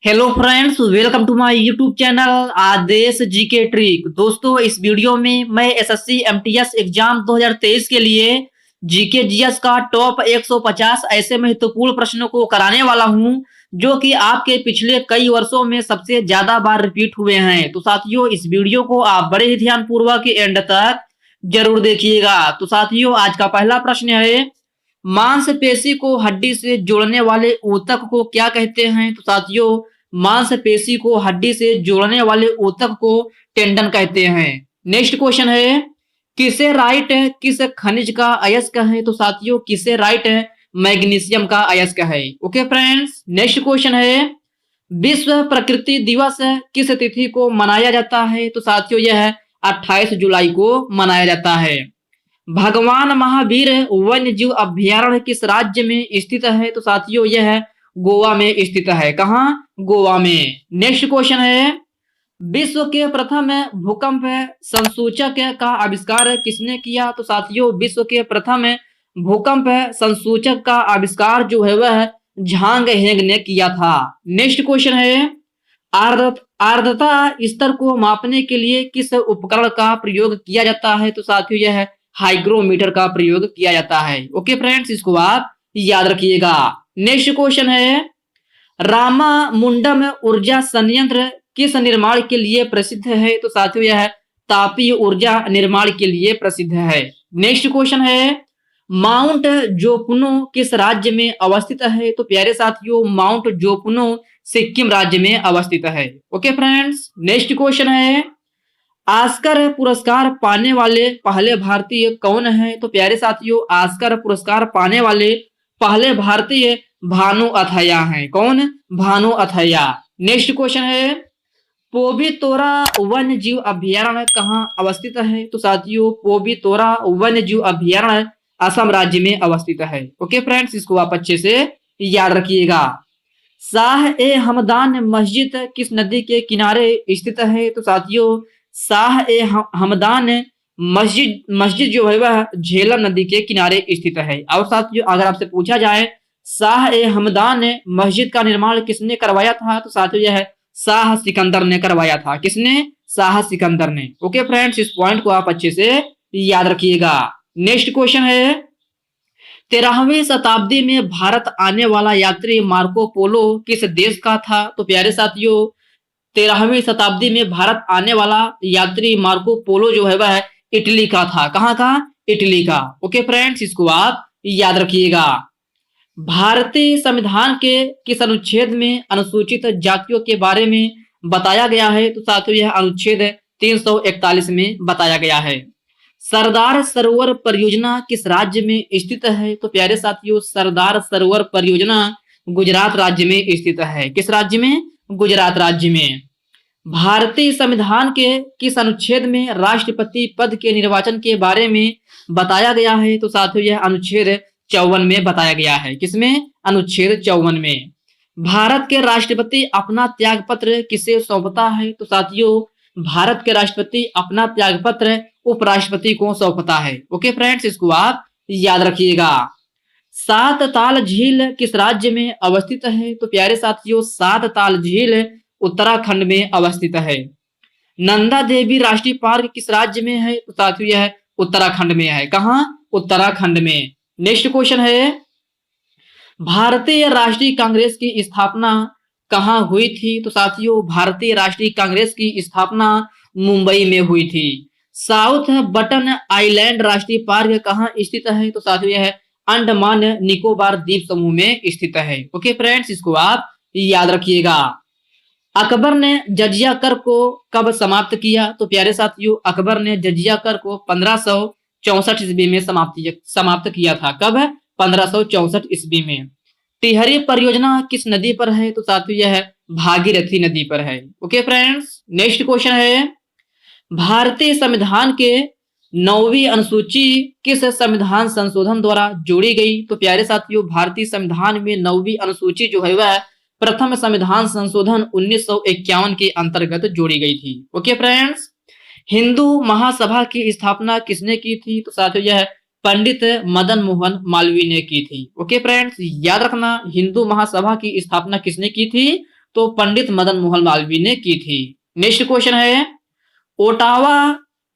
Hello friends, welcome to my YouTube channel Adesh GK trick. दोस्तों, इस video में मैं एसएससी एमटीएस एग्जाम 2023 के लिए जीके जीएस का टॉप 150 ऐसे महत्वपूर्ण प्रश्नों को कराने वाला हूं जो कि आपके पिछले कई वर्षों में सबसे ज्यादा बार रिपीट हुए हैं। तो साथियों, इस वीडियो को आप बड़े ही ध्यान पूर्वक एंड तक जरूर देखिएगा। तो साथियों, आज का पहला प्रश्न है, मांसपेशी को हड्डी से जोड़ने वाले ऊतक को क्या कहते हैं? तो साथियों, मांसपेशी को हड्डी से जोड़ने वाले ऊतक को टेंडन कहते हैं। नेक्स्ट क्वेश्चन है, किसे राइट किस खनिज का अयस्क है? तो साथियों, किसे राइट मैग्नीशियम का अयस्क है। ओके फ्रेंड्स, नेक्स्ट क्वेश्चन है, विश्व प्रकृति दिवस किस तिथि को मनाया जाता है? तो साथियों, यह 28 जुलाई को मनाया जाता है। भगवान महावीर वन्य जीव अभ्यारण्य किस राज्य में स्थित है? तो साथियों, यह गोवा में स्थित है। कहाँ? गोवा में। नेक्स्ट क्वेश्चन है, विश्व के प्रथम भूकंप संसूचक का आविष्कार किसने किया? तो साथियों, विश्व के प्रथम भूकंप संसूचक का आविष्कार जो है वह झांग हेंग ने किया था। नेक्स्ट क्वेश्चन है, आर्द्रता स्तर को मापने के लिए किस उपकरण का प्रयोग किया जाता है? तो साथियों, यह हाइग्रोमीटर का प्रयोग किया जाता है। ओके फ्रेंड्स, इसको आप याद रखिएगा। नेक्स्ट क्वेश्चन है, रामामुंडम ऊर्जा संयंत्र किस निर्माण के लिए प्रसिद्ध है? तो साथियों, यह तापीय ऊर्जा निर्माण के लिए प्रसिद्ध है। नेक्स्ट क्वेश्चन है, माउंट जोपुनो किस राज्य में अवस्थित है? तो प्यारे साथियों, माउंट जोपुनो सिक्किम राज्य में अवस्थित है। ओके फ्रेंड्स, नेक्स्ट क्वेश्चन है, ऑस्कर पुरस्कार पाने वाले पहले भारतीय कौन है? तो प्यारे साथियों, ऑस्कर पुरस्कार पाने वाले पहले भारतीय भानु अथैया हैं। कौन? भानु अथैया। नेक्स्ट क्वेश्चन है, पोबितोरा वन्य जीव अभ्यारण्य कहाँ अवस्थित है? तो साथियों, पोबितोरा वन्य जीव अभ्यारण्य असम राज्य में अवस्थित है। ओके फ्रेंड्स, इसको आप अच्छे से याद रखिएगा। शाह ए हमदान मस्जिद किस नदी के किनारे स्थित है? तो साथियों, शाह ए हमदान मस्जिद जो है वह झेलम नदी के किनारे स्थित है। और साथियों, अगर आपसे पूछा जाए शाह ए हमदान मस्जिद का निर्माण किसने करवाया था? तो साथियों, यह शाह सिकंदर ने करवाया था। किसने? शाह सिकंदर ने। ओके फ्रेंड्स, इस पॉइंट को आप अच्छे से याद रखिएगा। नेक्स्ट क्वेश्चन है, 13वीं शताब्दी में भारत आने वाला यात्री मार्को पोलो किस देश का था? तो प्यारे साथियों, 13वीं शताब्दी में भारत आने वाला यात्री मार्को पोलो जो है वह इटली का था। कहाँ का? इटली का। ओके फ्रेंड्स, इसको आप याद रखिएगा। भारतीय संविधान के किस अनुच्छेद में अनुसूचित जातियों के बारे में बताया गया है? तो साथियों, यह अनुच्छेद 341 में बताया गया है। सरदार सरोवर परियोजना किस राज्य में स्थित है? तो प्यारे साथियों, सरदार सरोवर परियोजना गुजरात राज्य में स्थित है। किस राज्य में? गुजरात राज्य में। भारतीय संविधान के किस अनुच्छेद में राष्ट्रपति पद के निर्वाचन के बारे में बताया गया है? तो साथियों, यह अनुच्छेद 54 में बताया गया है। किसमें? अनुच्छेद 54 में। भारत के राष्ट्रपति अपना त्याग पत्र किसे सौंपता है? तो साथियों, भारत के राष्ट्रपति अपना त्याग पत्र उपराष्ट्रपति को सौंपता है। ओके फ्रेंड्स, इसको आप याद रखिएगा। सात ताल झील किस राज्य में अवस्थित है? तो प्यारे साथियों, सात ताल झील उत्तराखंड में अवस्थित है। नंदा देवी राष्ट्रीय पार्क किस राज्य में है? तो साथियों, यह उत्तराखंड में है। कहाँ? उत्तराखंड में। नेक्स्ट क्वेश्चन है, भारतीय राष्ट्रीय कांग्रेस की स्थापना कहाँ हुई थी? तो साथियों, भारतीय राष्ट्रीय कांग्रेस की स्थापना मुंबई में हुई थी। साउथ बटन आइलैंड राष्ट्रीय पार्क कहाँ स्थित है? तो साथियों, यह अंडमान निकोबार द्वीप समूह में स्थित है। ओके फ्रेंड्स, इसको आप याद रखिएगा। अकबर ने जजिया कर को कब समाप्त किया? तो प्यारे साथियों, अकबर ने जजिया कर को 1564 ईस्वी में समाप्त किया था। कब? 1564 ईस्वी में। टिहरी परियोजना किस नदी पर है? तो साथियों, यह भागीरथी नदी पर है। ओके फ्रेंड्स, नेक्स्ट क्वेश्चन है, भारतीय संविधान के 9वीं अनुसूची किस संविधान संशोधन द्वारा जोड़ी गई? तो प्यारे साथियों, भारतीय संविधान में 9वीं अनुसूची जो है वह प्रथम संविधान संशोधन 1951 के अंतर्गत जोड़ी गई थी। ओके फ्रेंड्स, हिंदू महासभा की स्थापना किसने की थी? तो साथियों, यह पंडित मदन मोहन मालवीय ने की थी। ओके फ्रेंड्स, याद रखना, हिंदू महासभा की स्थापना किसने की थी? तो पंडित मदन मोहन मालवीय ने की थी। नेक्स्ट क्वेश्चन है, ओटावा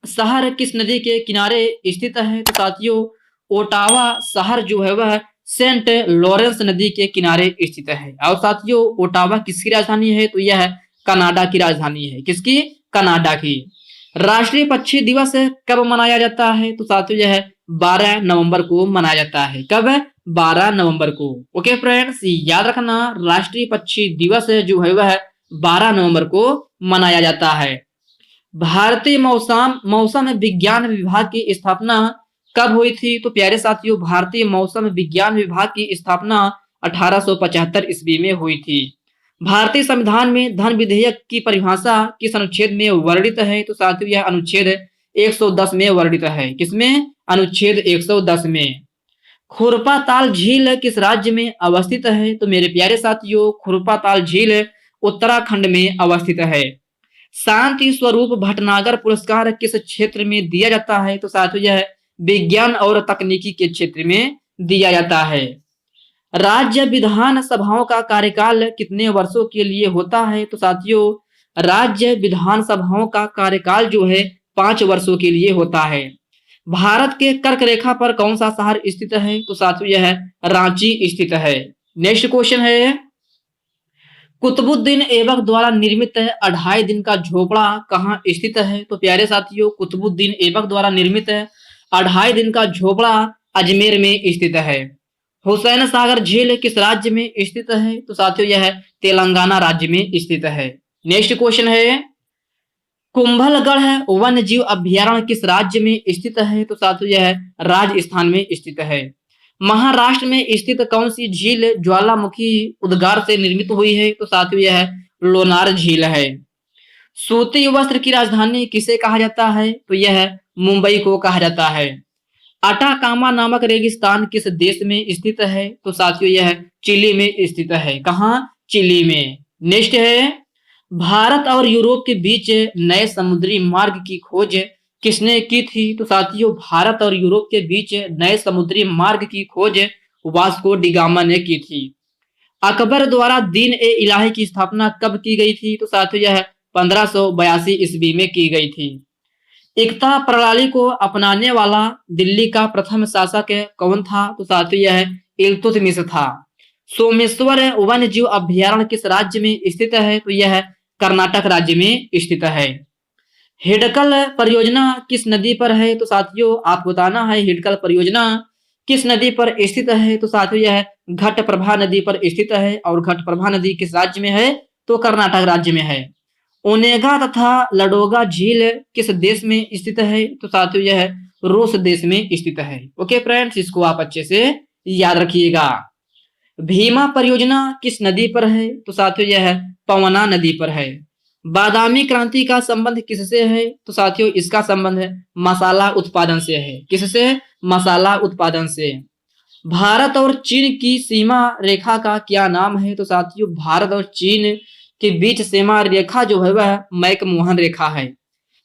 शहर किस नदी के किनारे स्थित है? तो साथियों ओटावा शहर जो है वह सेंट लॉरेंस नदी के किनारे स्थित है। और साथियों ओटावा किसकी राजधानी है? तो यह कनाडा की राजधानी है। किसकी? कनाडा की। राष्ट्रीय पक्षी दिवस कब मनाया जाता है? तो साथियों यह 12 नवंबर को मनाया जाता है। कब? 12 नवंबर को। ओके फ्रेंड्स, याद रखना राष्ट्रीय पक्षी दिवस जो है वह 12 नवंबर को मनाया जाता है। भारतीय मौसम विज्ञान विभाग की स्थापना कब हुई थी? तो प्यारे साथियों भारतीय मौसम विज्ञान विभाग की स्थापना 1875 ईस्वी में हुई थी। भारतीय संविधान में धन विधेयक की परिभाषा किस अनुच्छेद में वर्णित है? तो साथियों यह अनुच्छेद 110 में वर्णित है। किसमें? अनुच्छेद 110 में। खुरपा ताल झील किस राज्य में अवस्थित है? तो मेरे प्यारे साथियों खुरपा ताल झील उत्तराखंड में अवस्थित है। शांति स्वरूप भटनागर पुरस्कार किस क्षेत्र में दिया जाता है? तो साथियों यह विज्ञान और तकनीकी के क्षेत्र में दिया जाता है। राज्य विधान सभाओं का कार्यकाल कितने वर्षों के लिए होता है? तो साथियों राज्य विधान सभाओं का कार्यकाल जो है 5 वर्षों के लिए होता है। भारत के कर्क रेखा पर कौन सा शहर स्थित है? तो साथियों यह रांची स्थित है। नेक्स्ट क्वेश्चन है, कुतुबुद्दीन ऐबक द्वारा निर्मित 2.5 दिन का झोपड़ा कहाँ स्थित है? तो प्यारे साथियों कुतुबुद्दीन ऐबक द्वारा निर्मित 2.5 दिन का झोपड़ा अजमेर में स्थित है। हुसैन सागर झील किस राज्य में स्थित है? तो साथियों यह तेलंगाना राज्य में स्थित है। नेक्स्ट क्वेश्चन है, कुंभलगढ़ वन्य जीव अभ्यारण्य किस राज्य में स्थित है? तो साथियों यह राजस्थान में स्थित है। महाराष्ट्र में स्थित कौन सी झील ज्वालामुखी उद्गार से निर्मित हुई है? तो साथियों यह लोनार झील है। सूती वस्त्र की राजधानी किसे कहा जाता है? तो यह मुंबई को कहा जाता है। अटाकामा नामक रेगिस्तान किस देश में स्थित है? तो साथियों यह चिली में स्थित है। कहाँ? चिली में। नेक्स्ट है, भारत और यूरोप के बीच नए समुद्री मार्ग की खोज किसने की थी? तो साथियों भारत और यूरोप के बीच नए समुद्री मार्ग की खोज वास्को डिगामा ने की थी। अकबर द्वारा दीन ए इलाही की स्थापना कब की गई थी? तो साथियों यह 1582 ईस्वी में की गई थी। एकता प्रणाली को अपनाने वाला दिल्ली का प्रथम शासक कौन था? तो साथियों यह इल्तुतमिश था। सोमेश्वर वन्य जीव अभ्यारण्य किस राज्य में स्थित है? तो यह कर्नाटक राज्य में स्थित है। हिडकल परियोजना किस नदी पर है? तो साथियों आप बताना है हिडकल परियोजना किस नदी पर स्थित है? तो साथियों यह घटप्रभा नदी पर स्थित है। और घटप्रभा नदी किस राज्य में है? तो कर्नाटक राज्य में है। ओनेगा तथा लडोगा झील किस देश में स्थित है? तो साथियों यह रूस देश में स्थित है। ओके फ्रेंड्स, इसको आप अच्छे से याद रखिएगा। भीमा परियोजना किस नदी पर है? तो साथियों यह पवना नदी पर है। बादामी क्रांति का संबंध किससे है? तो साथियों इसका संबंध है मसाला उत्पादन से है। किससे? मसाला उत्पादन से। भारत और चीन की सीमा रेखा का क्या नाम है? तो साथियों भारत और चीन के बीच सीमा रेखा जो है वह मैकमोहन रेखा है।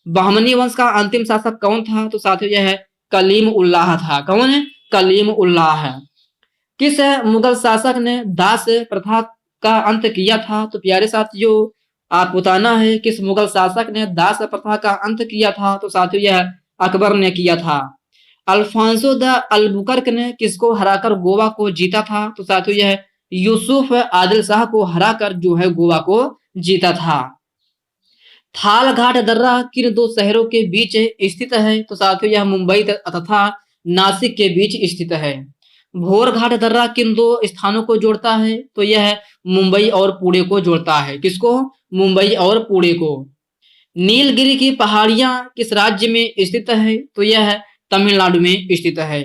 बहमनी वंश का अंतिम शासक कौन था? तो साथियों यह कलीम उल्लाह था। कौन है? कलीम उल्लाह है। किस मुगल शासक ने दास प्रथा का अंत किया था? तो प्यारे साथियों आप बताना है किस मुगल शासक ने दास प्रथा का अंत किया था? तो साथियों यह अकबर ने किया था। अल्फांसो द अल्बुकर्क ने किसको हराकर गोवा को जीता था? तो साथियों यह यूसुफ आदिल शाह को हराकर जो है गोवा को जीता था। थाल घाट दर्रा किन 2 शहरों के बीच स्थित है? तो साथियों यह मुंबई तथा नासिक के बीच स्थित है। भोर घाट दर्रा किन 2 स्थानों को जोड़ता है? तो यह मुंबई और पुणे को जोड़ता है। किसको? मुंबई और पुणे को। नीलगिरी की पहाड़ियां किस राज्य में स्थित है? तो यह तमिलनाडु में स्थित है।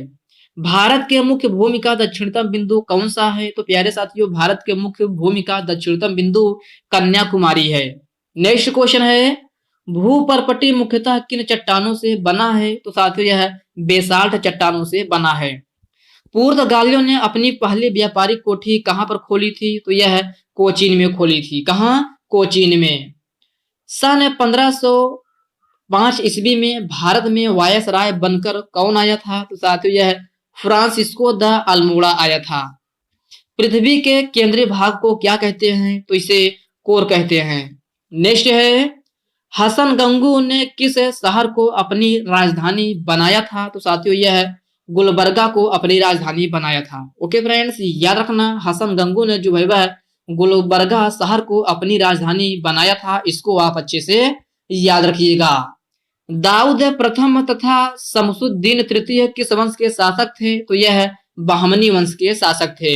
भारत के मुख्य भूमि का दक्षिणतम बिंदु कौन सा है? तो प्यारे साथियों भारत के मुख्य भूमि का दक्षिणतम बिंदु कन्याकुमारी है। नेक्स्ट क्वेश्चन है, भूपर्पटी मुख्यतः किन चट्टानों से बना है? तो साथियों यह बेसाल्ट चट्टानों से बना है। पुर्तगालियों ने अपनी पहली व्यापारिक कोठी कहां पर खोली थी? तो यह कोचीन में खोली थी। कहां? कोचीन में। सन 1505 ईस्वी में भारत में वायसराय बनकर कौन आया था? तो साथियों यह फ्रांसिस्को द अल्मोड़ा आया था। पृथ्वी के केंद्रीय भाग को क्या कहते हैं? तो इसे कोर कहते हैं। नेक्स्ट है, हसन गंगू ने किस शहर को अपनी राजधानी बनाया था? तो साथियों यह है गुलबर्गा को अपनी राजधानी बनाया था। ओके फ्रेंड्स, याद रखना हसन गंगू ने जो है वह गुलबर्गा शहर को अपनी राजधानी बनाया था, इसको आप अच्छे से याद रखिएगा। दाऊद प्रथम तथा शमसुद्दीन तृतीय किस वंश के शासक थे? तो यह बहमनी वंश के शासक थे।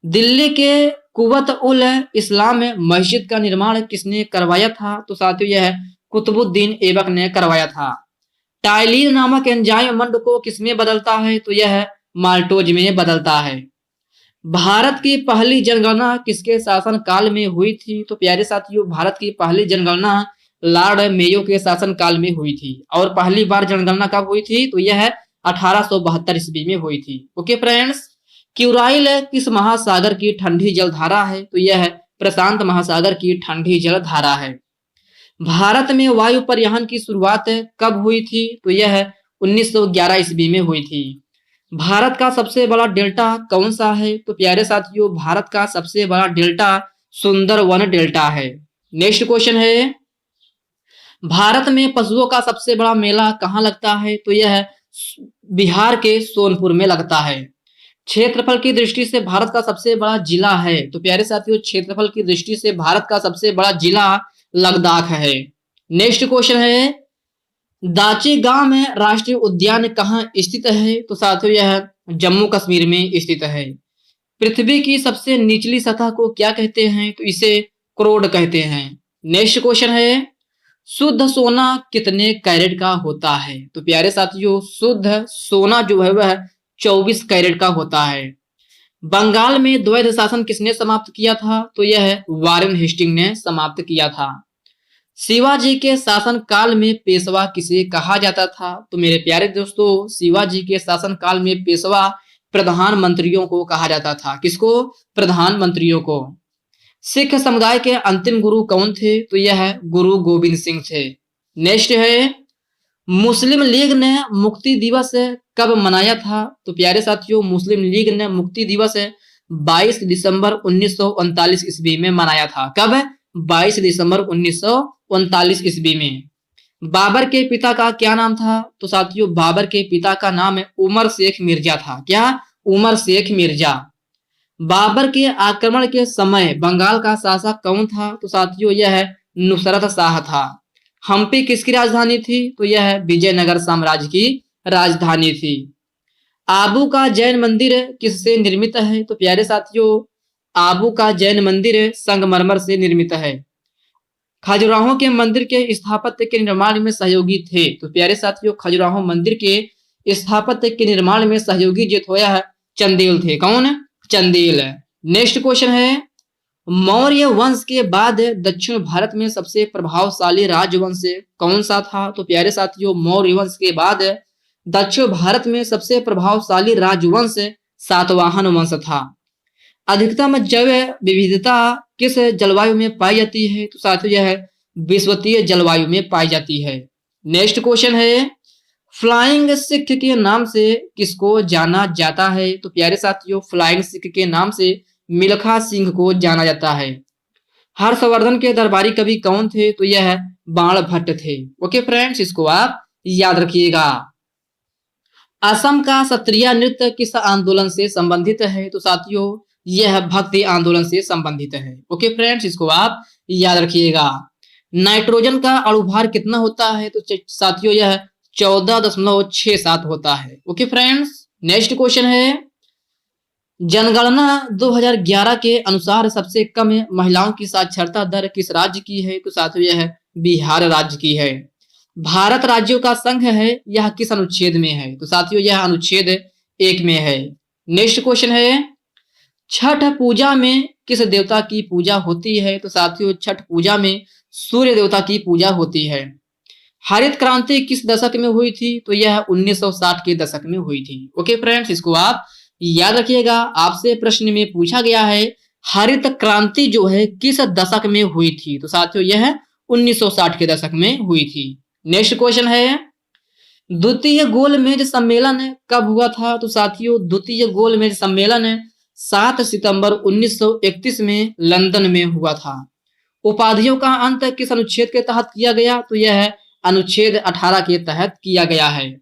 दिल्ली के कुवत उल इस्लाम में मस्जिद का निर्माण किसने करवाया था? तो साथियों यह कुतुबुद्दीन ऐबक ने करवाया था। टाइलिन नामक एंजाइम मंड को किसमें बदलता है? तो यह माल्टोज में बदलता है। भारत की पहली जनगणना किसके शासन काल में हुई थी? तो प्यारे साथियों भारत की पहली जनगणना लॉर्ड मेयो के शासन काल में हुई थी। और पहली बार जनगणना कब हुई थी? तो यह 1872 ईस्वी में हुई थी। ओके फ्रेंड्स, क्यूराइल किस महासागर की ठंडी जलधारा है? तो यह प्रशांत महासागर की ठंडी जलधारा है। भारत में वायु परिवहन की शुरुआत कब हुई थी? तो यह 1911 ईस्वी में हुई थी। भारत का सबसे बड़ा डेल्टा कौन सा है? तो प्यारे साथियों भारत का सबसे बड़ा डेल्टा सुंदरवन डेल्टा है। नेक्स्ट क्वेश्चन है, भारत में पशुओं का सबसे बड़ा मेला कहाँ लगता है? तो यह बिहार के सोनपुर में लगता है। क्षेत्रफल की दृष्टि से भारत का सबसे बड़ा जिला है? तो प्यारे साथियों क्षेत्रफल की दृष्टि से भारत का सबसे बड़ा जिला लद्दाख है। नेक्स्ट क्वेश्चन है, दाची गांव में राष्ट्रीय उद्यान कहाँ स्थित है? तो साथियों यह जम्मू कश्मीर में स्थित है। पृथ्वी की सबसे निचली सतह को क्या कहते हैं? तो इसे क्रोड कहते हैं। नेक्स्ट क्वेश्चन है, शुद्ध सोना कितने कैरेट का होता है? तो प्यारे साथियों शुद्ध सोना जो है वह 24 कैरेट का होता है। बंगाल में द्वैध शासन किसने समाप्त किया था? तो यह वारेन हेस्टिंग ने समाप्त किया था। शिवाजी के शासन काल में पेशवा किसे कहा जाता था? तो मेरे प्यारे दोस्तों शिवाजी के शासन काल में पेशवा प्रधानमंत्रियों को कहा जाता था। किसको? प्रधानमंत्रियों को। सिख समुदाय के अंतिम गुरु कौन थे? तो यह गुरु गोविंद सिंह थे। नेक्स्ट है, मुस्लिम लीग ने मुक्ति दिवस कब मनाया था? तो प्यारे साथियों मुस्लिम लीग ने मुक्ति दिवस 22 दिसंबर 1939 ईस्वी में मनाया था। कब? 22 दिसंबर 1939 ईस्वी में। बाबर के पिता का क्या नाम था? तो साथियों बाबर के पिता का नाम उमर शेख मिर्जा था। क्या? उमर शेख मिर्जा। बाबर के आक्रमण के समय बंगाल का शासक कौन था? तो साथियों यह नुसरत शाह था। हम्पी किसकी राजधानी थी? तो यह विजयनगर साम्राज्य की राजधानी थी। आबू का जैन मंदिर किससे निर्मित है? तो प्यारे साथियों आबू का जैन मंदिर संगमरमर से निर्मित है। खजुराहो के मंदिर के स्थापत्य के निर्माण में सहयोगी थे? तो प्यारे साथियों खजुराहो मंदिर के स्थापत्य के निर्माण में सहयोगी जो होया है चंदेल थे। कौन? चंदेल। नेक्स्ट क्वेश्चन है, मौर्य वंश के बाद दक्षिण भारत में सबसे प्रभावशाली राजवंश कौन सा था? तो प्यारे साथियों मौर्य वंश के बाद दक्षिण भारत में सबसे प्रभावशाली राजवंश सातवाहन वंश था। अधिकतम जैव विविधता किस जलवायु में पाई जाती है? तो साथियों यह विषुवतीय जलवायु में पाई जाती है। नेक्स्ट क्वेश्चन है, फ्लाइंग सिख के नाम से किसको जाना जाता है? तो प्यारे साथियों फ्लाइंग सिख के नाम से मिल्खा सिंह को जाना जाता है। हर्षवर्धन के दरबारी कवि कौन थे? तो यह बाण भट्ट थे। ओके फ्रेंड्स इसको आप याद रखिएगा। असम का सत्रिया नृत्य किस आंदोलन से संबंधित है? तो साथियों यह भक्ति आंदोलन से संबंधित है। ओके फ्रेंड्स इसको आप याद रखिएगा। नाइट्रोजन का अणुभार कितना होता है? तो साथियों यह 14.67 होता है। ओके फ्रेंड्स नेक्स्ट क्वेश्चन है, जनगणना 2011 के अनुसार सबसे कम महिलाओं की साक्षरता दर किस राज्य की है? तो साथियों यह बिहार राज्य की है। भारत राज्यों का संघ है, यह किस अनुच्छेद में है? तो साथियों यह अनुच्छेद 1 में है। नेक्स्ट क्वेश्चन है, छठ पूजा में किस देवता की पूजा होती है? तो साथियों छठ पूजा में सूर्य देवता की पूजा होती है। हरित क्रांति किस दशक में हुई थी? तो यह 1960 के दशक में हुई थी। ओके फ्रेंड्स इसको आप याद रखिएगा। आपसे प्रश्न में पूछा गया है हरित क्रांति जो है किस दशक में हुई थी? तो साथियों यह 1960 के दशक में हुई थी। नेक्स्ट क्वेश्चन है, द्वितीय गोलमेज सम्मेलन कब हुआ था? तो साथियों द्वितीय गोलमेज सम्मेलन 7 सितंबर 1931 में लंदन में हुआ था। उपाधियों का अंत किस अनुच्छेद के तहत किया गया? तो यह है अनुच्छेद 18 के तहत किया गया है।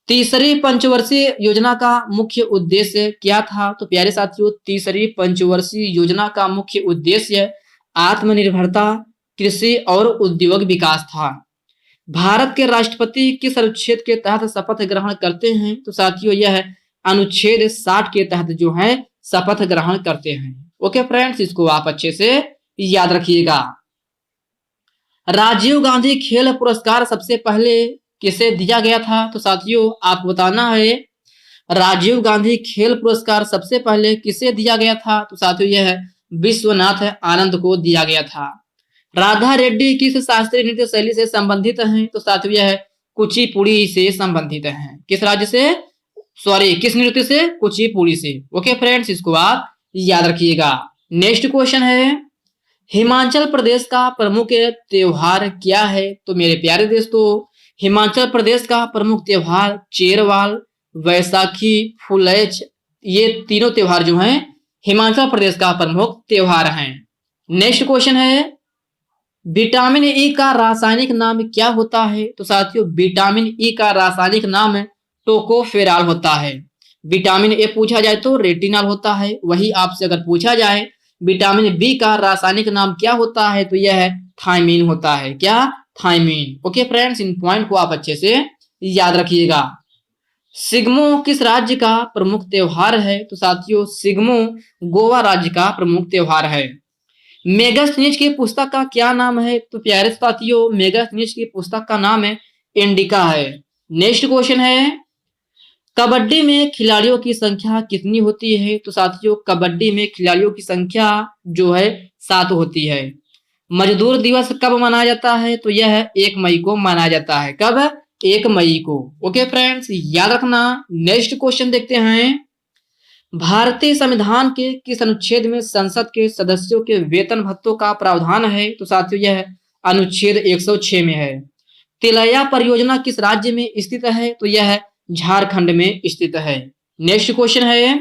तीसरी पंचवर्षीय योजना का मुख्य उद्देश्य क्या था? तो प्यारे साथियों, तीसरी पंचवर्षीय योजना का मुख्य उद्देश्य आत्मनिर्भरता, कृषि और उद्योग विकास था। भारत के राष्ट्रपति किस अनुच्छेद के तहत शपथ ग्रहण करते हैं? तो साथियों, यह अनुच्छेद 60 के तहत जो है शपथ ग्रहण करते हैं। ओके फ्रेंड्स, इसको आप अच्छे से याद रखिएगा। राजीव गांधी खेल पुरस्कार सबसे पहले किसे दिया गया था? तो साथियों, आपको बताना है राजीव गांधी खेल पुरस्कार सबसे पहले किसे दिया गया था? तो साथियों, यह विश्वनाथ आनंद को दिया गया था। राधा रेड्डी किस शास्त्रीय नृत्य शैली से संबंधित हैं? तो साथियों, यह कुचिपुड़ी से संबंधित हैं। किस राज्य से? किस नृत्य से? कुचिपुड़ी से। ओके फ्रेंड्स, इसको आप याद रखिएगा। नेक्स्ट क्वेश्चन है, हिमाचल प्रदेश का प्रमुख त्योहार क्या है? तो मेरे प्यारे दोस्तों, हिमाचल प्रदेश का प्रमुख त्योहार चेरवाल, वैसाखी, फुलैच, ये तीनों त्योहार जो हैं हिमाचल प्रदेश का प्रमुख त्योहार हैं। नेक्स्ट क्वेश्चन है, विटामिन ई का रासायनिक नाम क्या होता है? तो साथियों, विटामिन ई का रासायनिक नाम टोकोफेरॉल होता है। विटामिन ए पूछा जाए तो रेटिनॉल होता है, वही आपसे अगर पूछा जाए विटामिन बी का रासायनिक नाम क्या होता है? तो यह है थायमीन होता है। क्या? थायमीन। ओके फ्रेंड्स, इन पॉइंट को आप अच्छे से याद रखिएगा। सिग्मो किस राज्य का प्रमुख त्योहार है? तो साथियों, सिग्मो गोवा राज्य का प्रमुख त्योहार है। मेगास्थनीज की पुस्तक का क्या नाम है? तो प्यारे साथियों, मेगास्थनीज की पुस्तक का नाम है इंडिका है। नेक्स्ट क्वेश्चन है, कबड्डी में खिलाड़ियों की संख्या कितनी होती है? तो साथियों, कबड्डी में खिलाड़ियों की संख्या जो है 7 होती है। मजदूर दिवस कब मनाया जाता है? तो यह 1 मई को मनाया जाता है। कब? 1 मई को। ओके फ्रेंड्स, याद रखना। नेक्स्ट क्वेश्चन देखते हैं, भारतीय संविधान के किस अनुच्छेद में संसद के सदस्यों के वेतन भत्तों का प्रावधान है? तो साथियों, यह अनुच्छेद 106 में है। तिलैया परियोजना किस राज्य में स्थित है? तो यह झारखंड में स्थित है। नेक्स्ट क्वेश्चन है,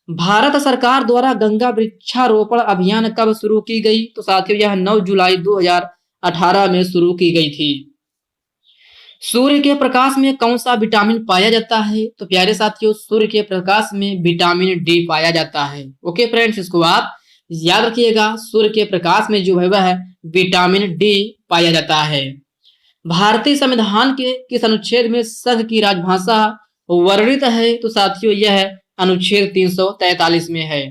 भारत सरकार द्वारा गंगा वृक्षारोपण अभियान कब शुरू की गई? तो साथियों, यह 9 जुलाई 2018 में शुरू की गई थी। सूर्य के प्रकाश में कौन सा विटामिन पाया जाता है? तो प्यारे साथियों, सूर्य के प्रकाश में विटामिन डी पाया जाता है। ओके फ्रेंड्स, इसको आप याद रखिएगा। सूर्य के प्रकाश में जो है वह विटामिन डी पाया जाता है। भारतीय संविधान के किस अनुच्छेद में संघ की राजभाषा वर्णित है? तो साथियों, यह अनुच्छेद 343 में है।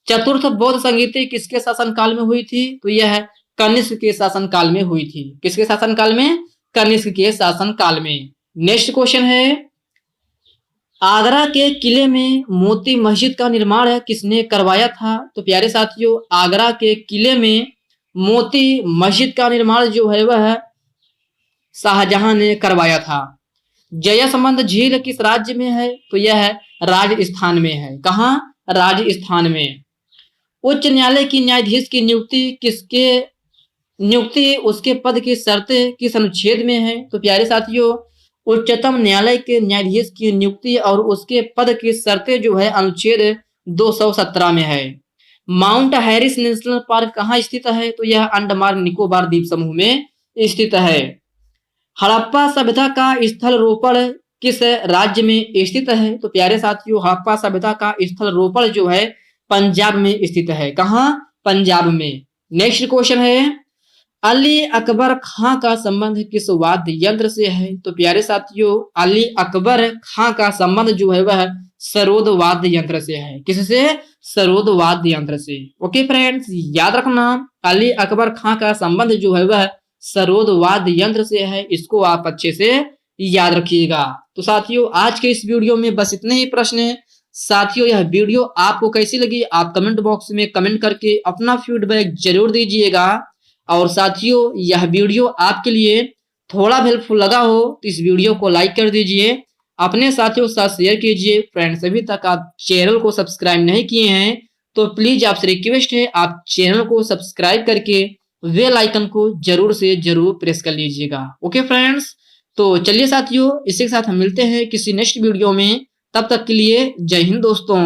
चतुर्थ बौद्ध संगीति किसके शासनकाल में हुई थी? तो यह कनिष्क के शासनकाल में हुई थी। किसके शासनकाल में? कनिष्क के शासनकाल में। नेक्स्ट क्वेश्चन है, आगरा के किले में मोती मस्जिद का निर्माण किसने करवाया था? तो प्यारे साथियों, आगरा के किले में मोती मस्जिद का निर्माण जो है वह शाहजहां ने करवाया था। जयसमंद झील किस राज्य में है? तो यह राजस्थान में है। कहाँ? राजस्थान में। उच्च न्यायालय की न्यायाधीश की नियुक्ति उसके पद की शर्तें किस अनुच्छेद में है? तो प्यारे साथियों, उच्चतम न्यायालय के न्यायाधीश की नियुक्ति और उसके पद की शर्तें जो है अनुच्छेद 217 में है। माउंट हैरिस नेशनल पार्क कहाँ स्थित है? तो यह अंडमान निकोबार द्वीप समूह में स्थित है। हड़प्पा सभ्यता का स्थल रोपड़ किस राज्य में स्थित है? तो प्यारे साथियों, हड़प्पा सभ्यता का स्थल रोपड़ जो है पंजाब में स्थित है। कहाँ? पंजाब में। नेक्स्ट क्वेश्चन है, अली अकबर खां का संबंध किस वाद्य यंत्र से है? तो प्यारे साथियों, अली अकबर खां का संबंध जो है वह सरोद वाद्य यंत्र से है। किससे? सरोद वाद्य यंत्र से। ओके फ्रेंड्स, याद रखना, अली अकबर खां का संबंध जो है वह सरोद वाद्य यंत्र से है। इसको आप अच्छे से याद रखिएगा। तो साथियों, आज के इस वीडियो में बस इतने ही प्रश्न है। साथियों, यह वीडियो आपको कैसी लगी आप कमेंट बॉक्स में कमेंट करके अपना फीडबैक जरूर दीजिएगा। और साथियों, यह वीडियो आपके लिए थोड़ा हेल्पफुल लगा हो तो इस वीडियो को लाइक कर दीजिए, अपने साथियों के साथ शेयर कीजिए। फ्रेंड्स, अभी तक आप चैनल को सब्सक्राइब नहीं किए हैं तो प्लीज आपसे रिक्वेस्ट है आप चैनल को सब्सक्राइब करके बेल आइकन को जरूर से जरूर प्रेस कर लीजिएगा। ओके फ्रेंड्स, तो चलिए साथियों, इसी के साथ हम मिलते हैं किसी नेक्स्ट वीडियो में। तब तक के लिए जय हिंद दोस्तों।